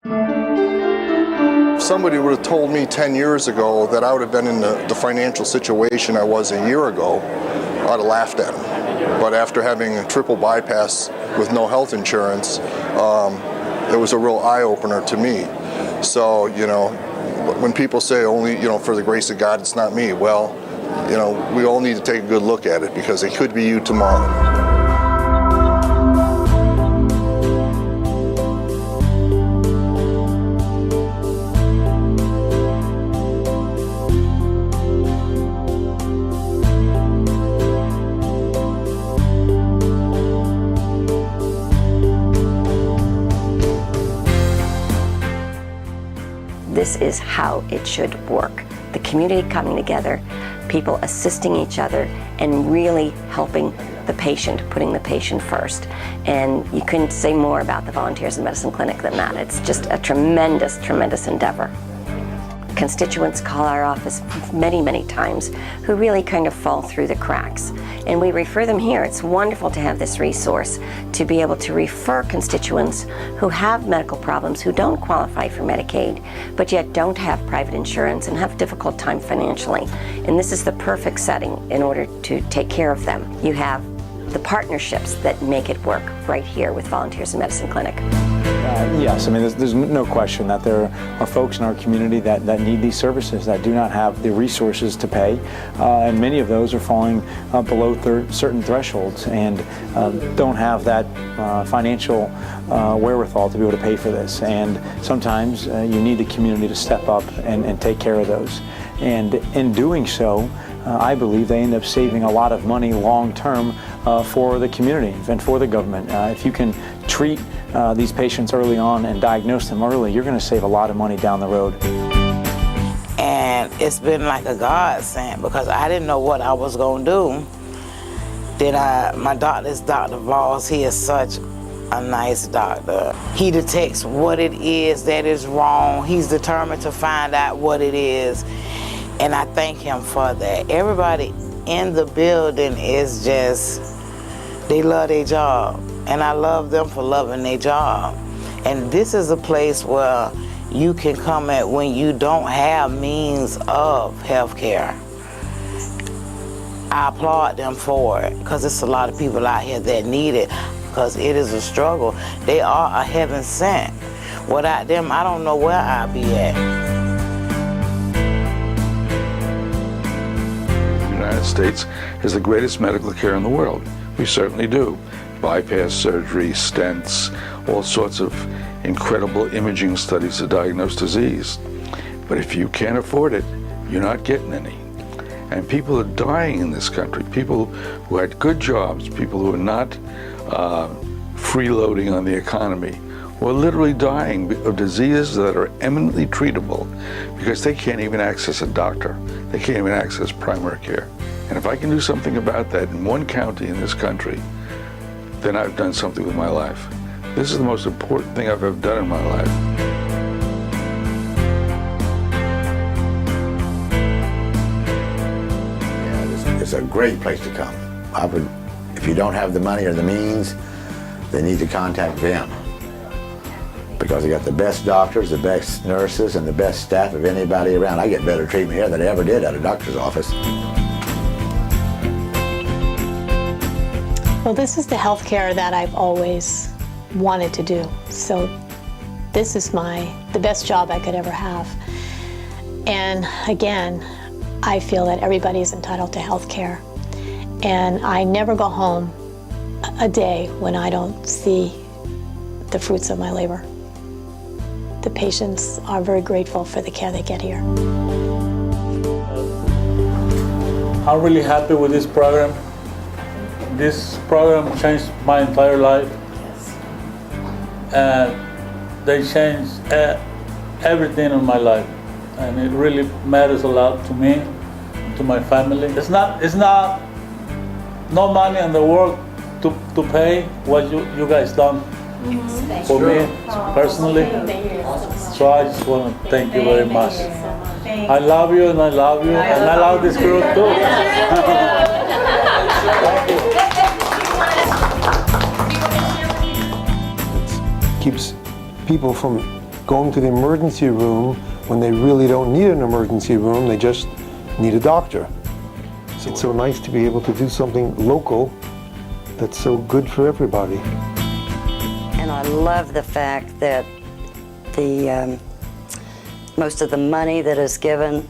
If somebody would have told me 10 years ago that I would have been in the financial situation I was a year ago, I'd have laughed at them. But after having a triple bypass with no health insurance, it was a real eye-opener to me. So, you know, when people say only, you know, for the grace of God, it's not me, well, you know, we all need to take a good look at it because it could be you tomorrow. This is how it should work. The community coming together, people assisting each other, and really helping the patient, putting the patient first. And you couldn't say more about the Volunteers in Medicine Clinic than that. It's just a tremendous, tremendous endeavor. Constituents call our office many, many times who really kind of fall through the cracks. And we refer them here. It's wonderful to have this resource to be able to refer constituents who have medical problems, who don't qualify for Medicaid, but yet don't have private insurance and have a difficult time financially. And this is the perfect setting in order to take care of them. You have the partnerships that make it work right here with Volunteers in Medicine Clinic. Yes, I mean, there's no question that there are folks in our community that need these services, that do not have the resources to pay, and many of those are falling below certain thresholds and don't have that financial wherewithal to be able to pay for this. And sometimes you need the community to step up and take care of those. And in doing so, I believe they end up saving a lot of money long-term for the community and for the government. If you can treat these patients early on and diagnose them early, you're going to save a lot of money down the road. And it's been like a godsend because I didn't know what I was going to do. Then my doctor is Dr. Voss. He is such a nice doctor. He detects what it is that is wrong. He's determined to find out what it is. And I thank him for that. Everybody in the building is just, they love their job. And I love them for loving their job. And this is a place where you can come at when you don't have means of health care. I applaud them for it because there's a lot of people out here that need it because it is a struggle. They are a heaven sent. Without them, I don't know where I'd be at. The United States has the greatest medical care in the world. We certainly do. Bypass surgery, stents, all sorts of incredible imaging studies to diagnose disease. But if you can't afford it, you're not getting any. And people are dying in this country. People who had good jobs, people who are not freeloading on the economy, who are literally dying of diseases that are eminently treatable because they can't even access a doctor. They can't even access primary care. And if I can do something about that in one county in this country, then I've done something with my life. This is the most important thing I've ever done in my life. Yeah, it's a great place to come. If you don't have the money or the means, they need to contact VIM. Because they got the best doctors, the best nurses, and the best staff of anybody around. I get better treatment here than I ever did at a doctor's office. Well, this is the health care that I've always wanted to do. So this is the best job I could ever have. And again, I feel that everybody is entitled to health care. And I never go home a day when I don't see the fruits of my labor. The patients are very grateful for the care they get here. I'm really happy with this program. This program changed my entire life. And they changed everything in my life. And it really matters a lot to me, to my family. It's not no money in the world to pay what you guys done for me personally. So I just want to thank you very much. I love you and I love you and I love this group too. Thank you. Keeps people from going to the emergency room when they really don't need an emergency room, they just need a doctor. So it's so nice to be able to do something local that's so good for everybody. And I love the fact that most of the money that is given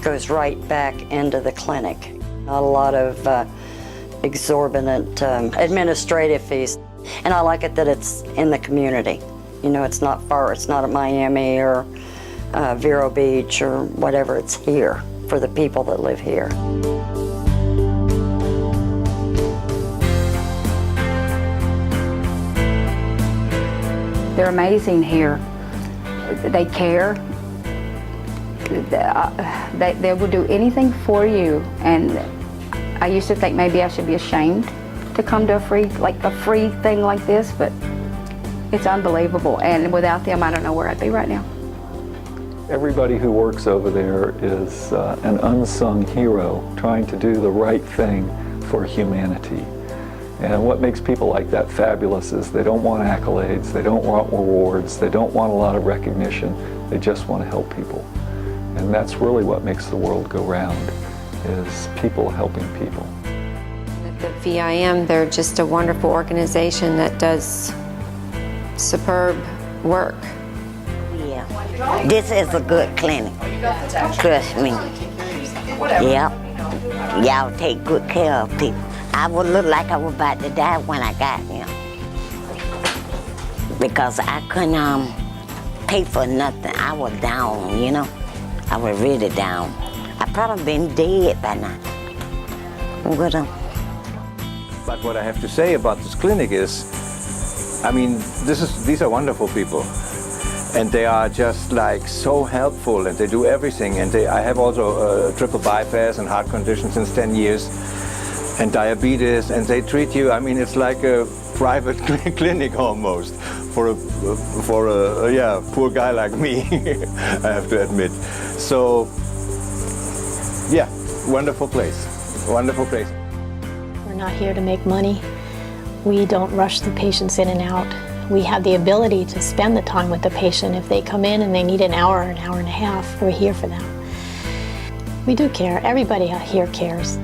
goes right back into the clinic. Not a lot of exorbitant administrative fees. And I like it that it's in the community. You know, it's not far, it's not at Miami or Vero Beach or whatever, it's here for the people that live here. They're amazing here. They care. They will do anything for you. And I used to think maybe I should be ashamed to come to a free thing like this, but it's unbelievable. And without them, I don't know where I'd be right now. Everybody who works over there is an unsung hero trying to do the right thing for humanity. And what makes people like that fabulous is they don't want accolades, they don't want rewards, they don't want a lot of recognition, they just want to help people. And that's really what makes the world go round, is people helping people. At the VIM, they're just a wonderful organization that does superb work. Yeah, this is a good clinic, trust me. Yep, y'all take good care of people. I would look like I was about to die when I got here because I couldn't pay for nothing. I was down, you know. I was really down. I probably been dead by now. But what I have to say about this clinic is, I mean, these are wonderful people. And they are just like so helpful, and they do everything. And I have also a triple bypass and heart condition since 10 years. And diabetes, and they treat you, I mean, it's like a private clinic almost for a poor guy like me, I have to admit. So, yeah, wonderful place, wonderful place. We're not here to make money. We don't rush the patients in and out. We have the ability to spend the time with the patient. If they come in and they need an hour and a half, we're here for them. We do care. Everybody here cares.